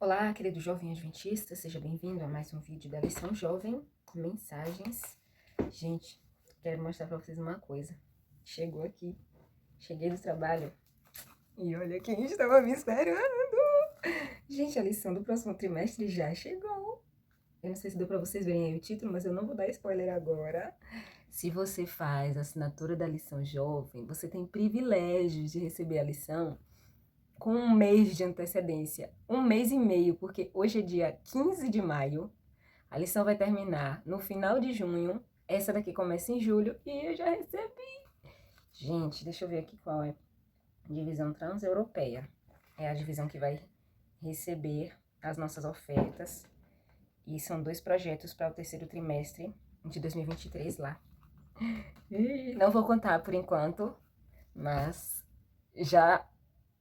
Olá, querido jovem adventista, seja bem-vindo a mais um vídeo da Lição Jovem, Mensagens. Gente, quero mostrar pra vocês uma coisa. Chegou aqui, cheguei do trabalho e olha quem estava me esperando. Gente, a lição do próximo trimestre já chegou. Eu não sei se deu pra vocês verem aí o título, mas eu não vou dar spoiler agora. Se você faz a assinatura da Lição Jovem, você tem privilégios de receber a lição com um mês de antecedência, um mês e meio, porque hoje é dia 15 de maio, a lição vai terminar no final de junho, essa daqui começa em julho e eu já recebi. Gente, deixa eu ver aqui qual é. Divisão Transeuropeia. É a divisão que vai receber as nossas ofertas. E são 2 projetos para o terceiro trimestre de 2023 lá. Não vou contar por enquanto, mas já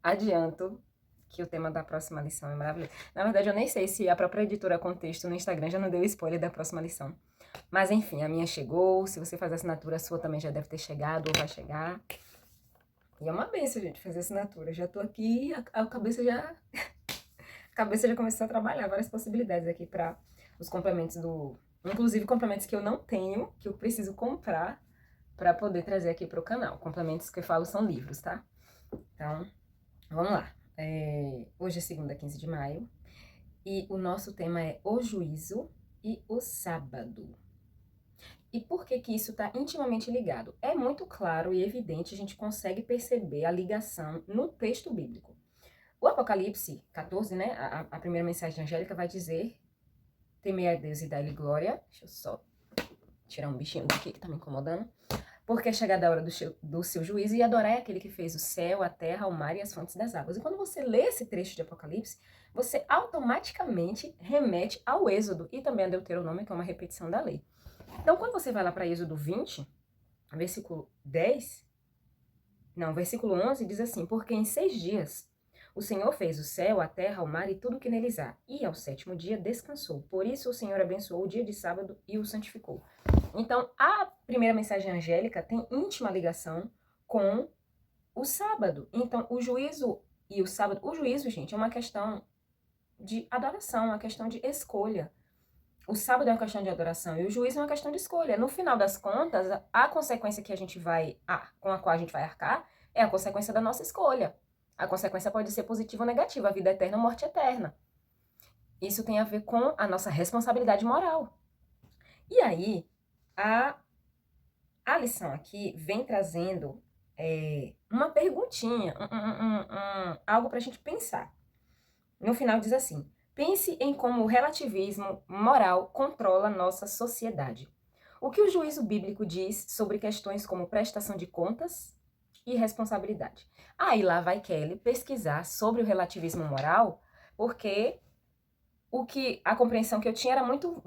adianto que o tema da próxima lição é maravilhoso. Na verdade, eu nem sei se a própria editora Contexto no Instagram já não deu spoiler da próxima lição. Mas enfim, a minha chegou. Se você faz assinatura, a sua também já deve ter chegado ou vai chegar. E é uma benção, gente, fazer assinatura. Já tô aqui, a cabeça já... A cabeça já começou a trabalhar várias possibilidades aqui para os complementos do... Inclusive complementos que eu não tenho, que eu preciso comprar para poder trazer aqui para o canal. Complementos que eu falo são livros, tá? Então, vamos lá. Hoje é segunda, 15 de maio, e o nosso tema é o juízo e o sábado. E por que que isso está intimamente ligado? É muito claro e evidente, a gente consegue perceber a ligação no texto bíblico. O Apocalipse 14, né, a primeira mensagem angélica vai dizer: temei a Deus e dai-lhe glória. Deixa eu só tirar um bichinho daqui que tá me incomodando. Porque é chegada a hora do seu juízo, e adorai aquele que fez o céu, a terra, o mar e as fontes das águas. E quando você lê esse trecho de Apocalipse, você automaticamente remete ao Êxodo e também a Deuteronômio, que é uma repetição da lei. Então, quando você vai lá para Êxodo 20, versículo 10, não, versículo 11, diz assim: porque em 6 dias o Senhor fez o céu, a terra, o mar e tudo o que neles há, e ao 7º dia descansou. Por isso o Senhor abençoou o dia de sábado e o santificou. Então, a primeira mensagem angélica tem íntima ligação com o sábado. Então, o juízo e o sábado... O juízo, gente, é uma questão de adoração, uma questão de escolha. O sábado é uma questão de adoração e o juízo é uma questão de escolha. No final das contas, a consequência que a gente vai... com a qual a gente vai arcar é a consequência da nossa escolha. A consequência pode ser positiva ou negativa, a vida eterna ou morte eterna. Isso tem a ver com a nossa responsabilidade moral. E aí, a lição aqui vem trazendo uma perguntinha, algo para a gente pensar. No final diz assim: pense em como o relativismo moral controla nossa sociedade. O que o juízo bíblico diz sobre questões como prestação de contas e responsabilidade? Aí lá vai Kelly pesquisar sobre o relativismo moral, porque a compreensão que eu tinha era muito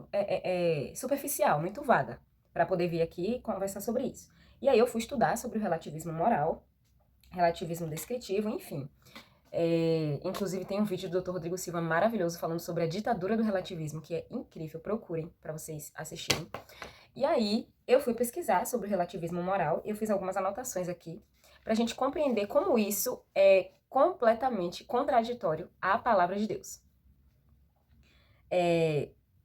superficial, muito vaga, para poder vir aqui e conversar sobre isso. E aí eu fui estudar sobre o relativismo moral, relativismo descritivo, enfim. Inclusive tem um vídeo do Dr. Rodrigo Silva maravilhoso falando sobre a ditadura do relativismo, que é incrível, procurem para vocês assistirem. E aí eu fui pesquisar sobre o relativismo moral, eu fiz algumas anotações aqui, para a gente compreender como isso é completamente contraditório à palavra de Deus.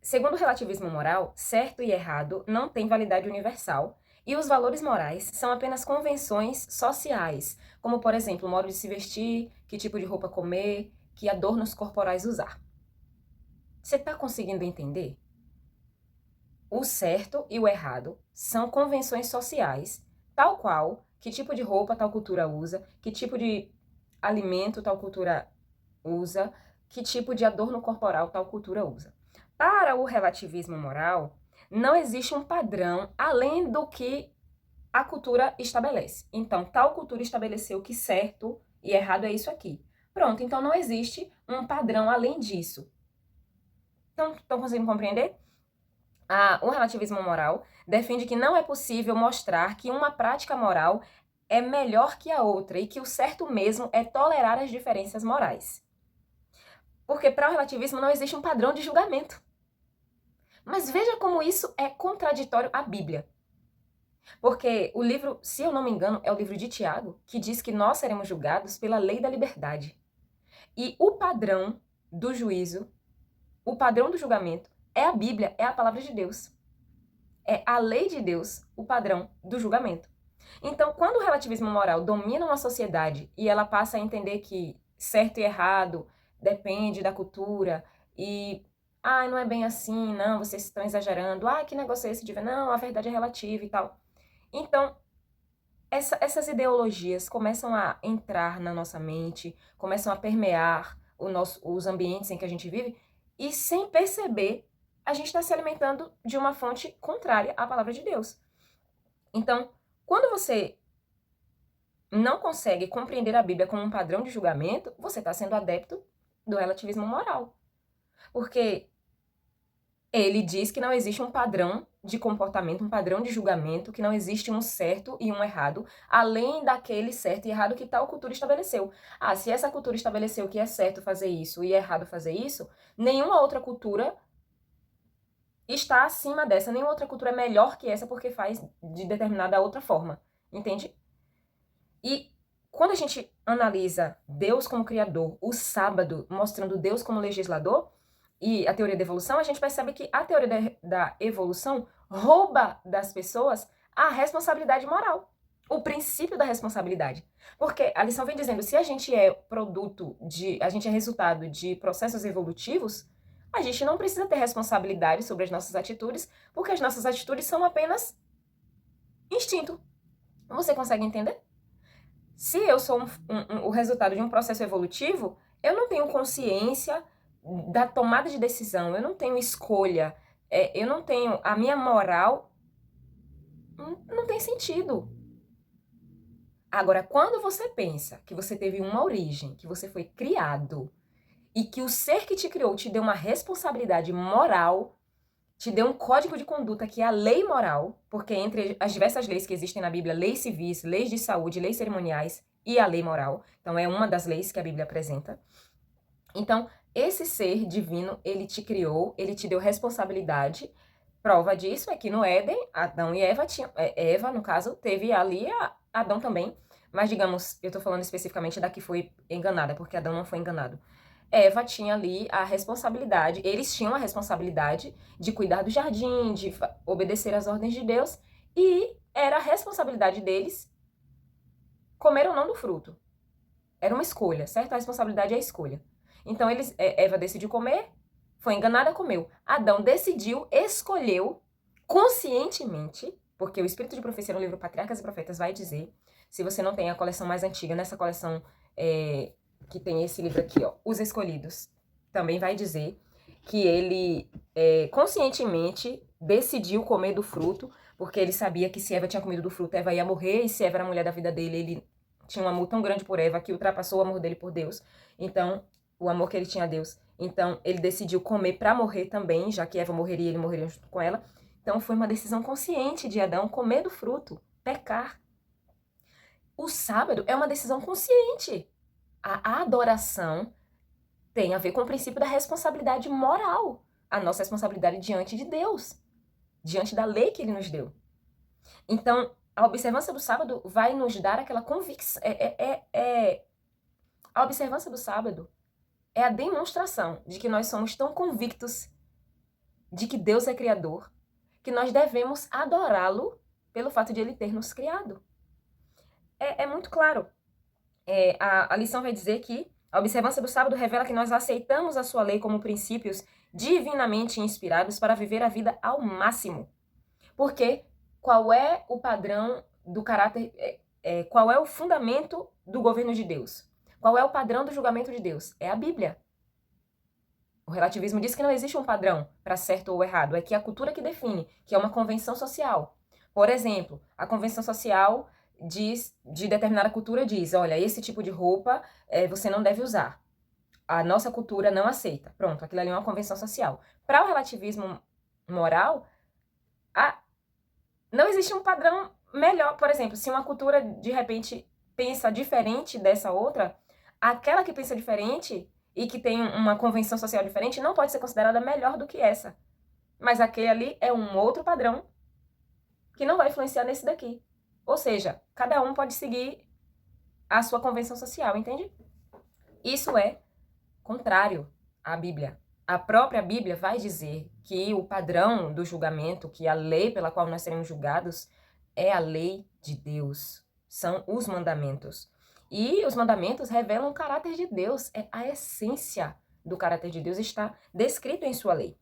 Segundo o relativismo moral, certo e errado não têm validade universal, e os valores morais são apenas convenções sociais, como, por exemplo, o modo de se vestir, que tipo de roupa comer, que adornos corporais usar. Você está conseguindo entender? O certo e o errado são convenções sociais, tal qual que tipo de roupa tal cultura usa, que tipo de alimento tal cultura usa, que tipo de adorno corporal tal cultura usa. Para o relativismo moral, não existe um padrão além do que a cultura estabelece. Então, tal cultura estabeleceu que certo e errado é isso aqui. Pronto, então não existe um padrão além disso. Então, estão conseguindo compreender? O relativismo moral defende que não é possível mostrar que uma prática moral é melhor que a outra e que o certo mesmo é tolerar as diferenças morais. Porque para o relativismo não existe um padrão de julgamento. Mas veja como isso é contraditório à Bíblia. Porque o livro, se eu não me engano, é o livro de Tiago, que diz que nós seremos julgados pela lei da liberdade. E o padrão do juízo, o padrão do julgamento, é a Bíblia, é a palavra de Deus. É a lei de Deus o padrão do julgamento. Então, quando o relativismo moral domina uma sociedade e ela passa a entender que certo e errado depende da cultura e não é bem assim, não, vocês estão exagerando, que negócio é esse de ver? Não, a verdade é relativa e tal. Então, essas ideologias começam a entrar na nossa mente, começam a permear os ambientes em que a gente vive e, sem perceber, a gente está se alimentando de uma fonte contrária à palavra de Deus. Então, quando você não consegue compreender a Bíblia como um padrão de julgamento, você está sendo adepto do relativismo moral. Porque ele diz que não existe um padrão de comportamento, um padrão de julgamento, que não existe um certo e um errado, além daquele certo e errado que tal cultura estabeleceu. Se essa cultura estabeleceu que é certo fazer isso e é errado fazer isso, nenhuma outra cultura está acima dessa, nenhuma outra cultura é melhor que essa porque faz de determinada outra forma, entende? E quando a gente analisa Deus como criador, o sábado mostrando Deus como legislador, e a teoria da evolução, a gente percebe que a teoria da evolução rouba das pessoas a responsabilidade moral, o princípio da responsabilidade. Porque a lição vem dizendo, se a gente é a gente é resultado de processos evolutivos, a gente não precisa ter responsabilidade sobre as nossas atitudes, porque as nossas atitudes são apenas instinto. Você consegue entender? Se eu sou o resultado de um processo evolutivo, eu não tenho consciência da tomada de decisão, eu não tenho escolha, eu não tenho... A minha moral não tem sentido. Agora, quando você pensa que você teve uma origem, que você foi criado, e que o ser que te criou te deu uma responsabilidade moral, te deu um código de conduta que é a lei moral, porque entre as diversas leis que existem na Bíblia, leis civis, leis de saúde, leis cerimoniais e a lei moral, então é uma das leis que a Bíblia apresenta. Então, esse ser divino, ele te criou, ele te deu responsabilidade. Prova disso é que no Éden, Adão e Eva Eva, no caso, teve ali Adão também, mas digamos, eu tô falando especificamente da que foi enganada, porque Adão não foi enganado. Eva tinha ali a responsabilidade, eles tinham a responsabilidade de cuidar do jardim, de obedecer às ordens de Deus, e era a responsabilidade deles comer ou não do fruto. Era uma escolha, certo? A responsabilidade é a escolha. Então, Eva decidiu comer, foi enganada, comeu. Adão decidiu, escolheu, conscientemente, porque o Espírito de Profecia no livro Patriarcas e Profetas vai dizer, se você não tem a coleção mais antiga, nessa coleção que tem esse livro aqui, ó, Os Escolhidos, também vai dizer que ele conscientemente decidiu comer do fruto, porque ele sabia que se Eva tinha comido do fruto, Eva ia morrer, e se Eva era a mulher da vida dele, ele tinha um amor tão grande por Eva que ultrapassou o amor dele por Deus. Então, o amor que ele tinha a Deus. Então, ele decidiu comer para morrer também, já que Eva morreria, ele morreria junto com ela. Então, foi uma decisão consciente de Adão comer do fruto, pecar. O sábado é uma decisão consciente. A adoração tem a ver com o princípio da responsabilidade moral. A nossa responsabilidade diante de Deus, diante da lei que ele nos deu. Então, a observância do sábado vai nos dar aquela convicção. A observância do sábado é a demonstração de que nós somos tão convictos de que Deus é criador, que nós devemos adorá-lo pelo fato de ele ter nos criado. É muito claro. A lição vai dizer que a observância do sábado revela que nós aceitamos a sua lei como princípios divinamente inspirados para viver a vida ao máximo. Porque qual é o padrão do caráter, qual é o fundamento do governo de Deus? Qual é o padrão do julgamento de Deus? É a Bíblia. O relativismo diz que não existe um padrão para certo ou errado, é que a cultura que define, que é uma convenção social. Por exemplo, a convenção social de determinada cultura diz, olha, esse tipo de roupa você não deve usar. A nossa cultura não aceita. Pronto, aquilo ali é uma convenção social. Para o relativismo moral, não existe um padrão melhor. Por exemplo, se uma cultura, de repente, pensa diferente dessa outra, aquela que pensa diferente e que tem uma convenção social diferente não pode ser considerada melhor do que essa. Mas aquele ali é um outro padrão que não vai influenciar nesse daqui. Ou seja, cada um pode seguir a sua convenção social, entende? Isso é contrário a Bíblia. A própria Bíblia vai dizer que o padrão do julgamento, que a lei pela qual nós seremos julgados, é a lei de Deus. São os mandamentos. E os mandamentos revelam o caráter de Deus. É a essência do caráter de Deus está descrito em sua lei.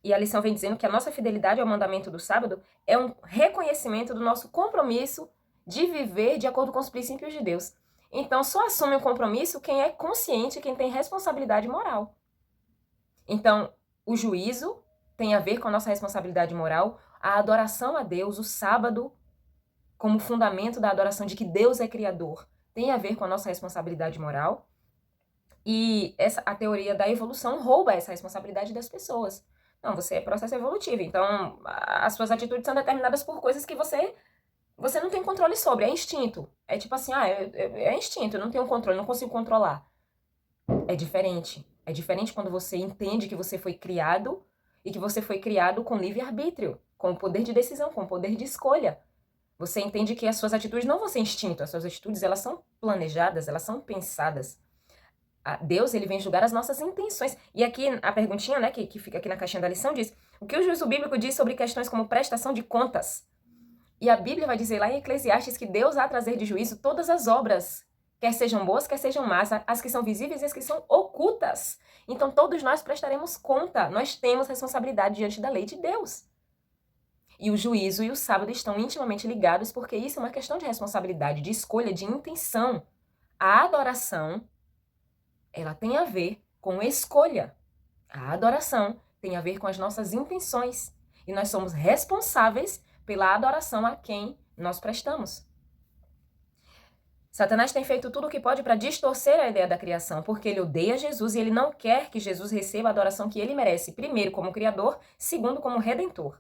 E a lição vem dizendo que a nossa fidelidade ao mandamento do sábado é um reconhecimento do nosso compromisso de viver de acordo com os princípios de Deus. Então, só assume o compromisso quem é consciente, quem tem responsabilidade moral. Então, o juízo tem a ver com a nossa responsabilidade moral, a adoração a Deus, o sábado, como fundamento da adoração de que Deus é criador, tem a ver com a nossa responsabilidade moral. E a teoria da evolução rouba essa responsabilidade das pessoas. Não, você é processo evolutivo, então as suas atitudes são determinadas por coisas que você não tem controle sobre, é instinto. É tipo assim, é instinto, eu não tenho controle, não consigo controlar. É diferente. É diferente quando você entende que você foi criado e que você foi criado com livre-arbítrio, com o poder de decisão, com o poder de escolha. Você entende que as suas atitudes não vão ser instinto, as suas atitudes elas são planejadas, elas são pensadas. Deus, ele vem julgar as nossas intenções. E aqui, a perguntinha, né, que fica aqui na caixinha da lição diz, o que o juízo bíblico diz sobre questões como prestação de contas? E a Bíblia vai dizer lá em Eclesiastes que Deus há a trazer de juízo todas as obras, quer sejam boas, quer sejam más, as que são visíveis e as que são ocultas. Então todos nós prestaremos conta, nós temos responsabilidade diante da lei de Deus. E o juízo e o sábado estão intimamente ligados porque isso é uma questão de responsabilidade, de escolha, de intenção. A adoração, ela tem a ver com escolha. A adoração tem a ver com as nossas intenções. E nós somos responsáveis pela adoração a quem nós prestamos. Satanás tem feito tudo o que pode para distorcer a ideia da criação, porque ele odeia Jesus e ele não quer que Jesus receba a adoração que ele merece, primeiro como Criador, segundo como Redentor.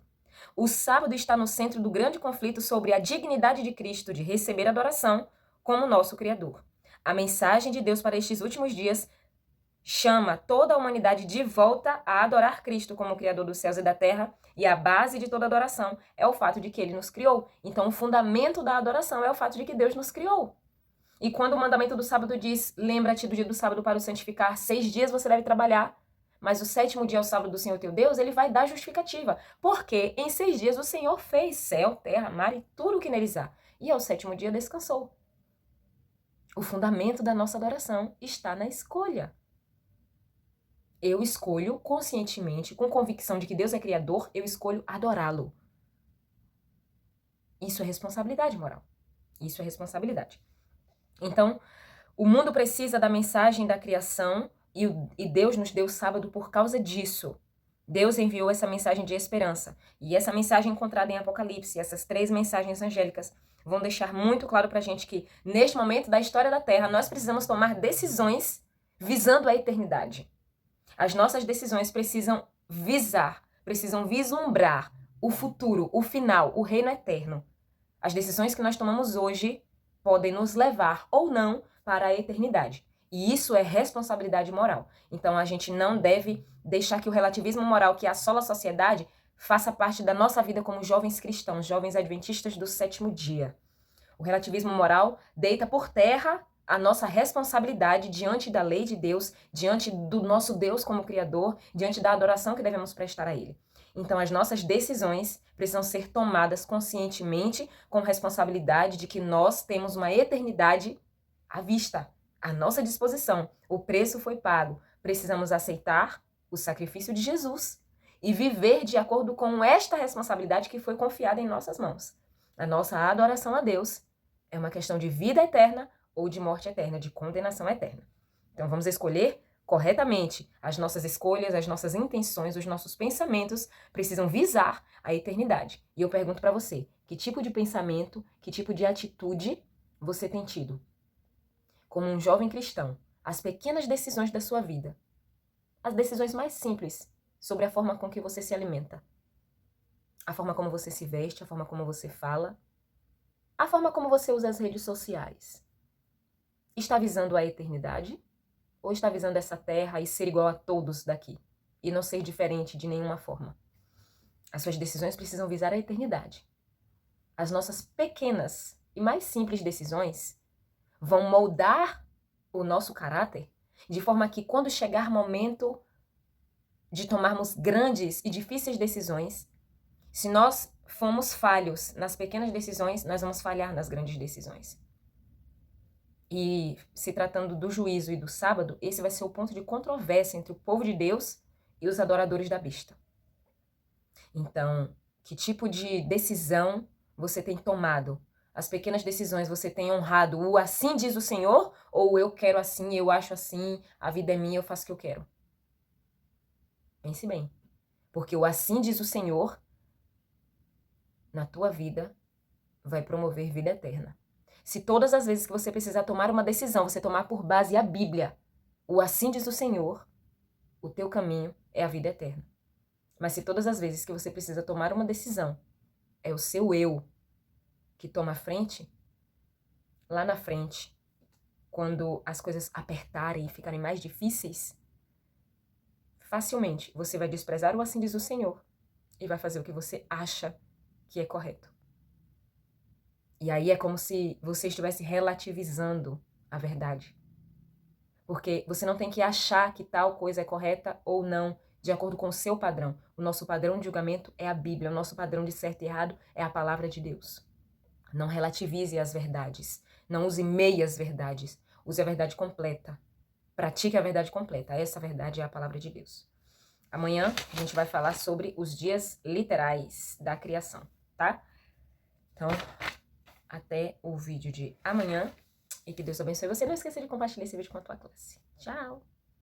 O sábado está no centro do grande conflito sobre a dignidade de Cristo de receber adoração como nosso Criador. A mensagem de Deus para estes últimos dias chama toda a humanidade de volta a adorar Cristo como Criador dos céus e da terra, e a base de toda adoração é o fato de que ele nos criou. Então, o fundamento da adoração é o fato de que Deus nos criou. E quando o mandamento do sábado diz, lembra-te do dia do sábado para o santificar, 6 dias você deve trabalhar, mas o 7º dia é o sábado do Senhor teu Deus, ele vai dar justificativa. Porque em 6 dias o Senhor fez céu, terra, mar e tudo o que neles há. E ao 7º dia descansou. O fundamento da nossa adoração está na escolha. Eu escolho conscientemente, com convicção de que Deus é criador, eu escolho adorá-lo. Isso é responsabilidade moral. Isso é responsabilidade. Então, o mundo precisa da mensagem da criação e Deus nos deu o sábado por causa disso. Deus enviou essa mensagem de esperança. E essa mensagem encontrada em Apocalipse, essas 3 mensagens angélicas, vão deixar muito claro pra gente que, neste momento da história da Terra, nós precisamos tomar decisões visando a eternidade. As nossas decisões precisam vislumbrar o futuro, o final, o reino eterno. As decisões que nós tomamos hoje podem nos levar ou não para a eternidade. E isso é responsabilidade moral. Então a gente não deve deixar que o relativismo moral que assola a sociedade faça parte da nossa vida como jovens cristãos, jovens adventistas do 7º dia. O relativismo moral deita por terra a nossa responsabilidade diante da lei de Deus, diante do nosso Deus como Criador, diante da adoração que devemos prestar a Ele. Então, as nossas decisões precisam ser tomadas conscientemente, com responsabilidade de que nós temos uma eternidade à vista, à nossa disposição. O preço foi pago. Precisamos aceitar o sacrifício de Jesus e viver de acordo com esta responsabilidade que foi confiada em nossas mãos. A nossa adoração a Deus é uma questão de vida eterna ou de morte eterna, de condenação eterna. Então vamos escolher corretamente. As nossas escolhas, as nossas intenções, os nossos pensamentos precisam visar a eternidade. E eu pergunto para você, que tipo de pensamento, que tipo de atitude você tem tido? Como um jovem cristão, as pequenas decisões da sua vida, as decisões mais simples sobre a forma com que você se alimenta, a forma como você se veste, a forma como você fala, a forma como você usa as redes sociais, está visando a eternidade? Ou está visando essa terra e ser igual a todos daqui? E não ser diferente de nenhuma forma? As suas decisões precisam visar a eternidade. As nossas pequenas e mais simples decisões vão moldar o nosso caráter de forma que quando chegar momento de tomarmos grandes e difíceis decisões, se nós fomos falhos nas pequenas decisões, nós vamos falhar nas grandes decisões. E se tratando do juízo e do sábado, esse vai ser o ponto de controvérsia entre o povo de Deus e os adoradores da besta. Então, que tipo de decisão você tem tomado? As pequenas decisões você tem honrado o assim diz o Senhor, ou eu quero assim, eu acho assim, a vida é minha, eu faço o que eu quero? Pense bem. Porque o assim diz o Senhor na tua vida vai promover vida eterna. Se todas as vezes que você precisar tomar uma decisão, você tomar por base a Bíblia, o assim diz o Senhor, o teu caminho é a vida eterna. Mas se todas as vezes que você precisa tomar uma decisão, é o seu eu que toma a frente, lá na frente, quando as coisas apertarem e ficarem mais difíceis, facilmente você vai desprezar o assim diz o Senhor e vai fazer o que você acha que é correto. E aí é como se você estivesse relativizando a verdade. Porque você não tem que achar que tal coisa é correta ou não, de acordo com o seu padrão. O nosso padrão de julgamento é a Bíblia, o nosso padrão de certo e errado é a palavra de Deus. Não relativize as verdades. Não use meias verdades. Use a verdade completa. Pratique a verdade completa. Essa verdade é a palavra de Deus. Amanhã a gente vai falar sobre os dias literais da criação, tá? Então, até o vídeo de amanhã. E que Deus abençoe você. Não esqueça de compartilhar esse vídeo com a tua classe. Tchau!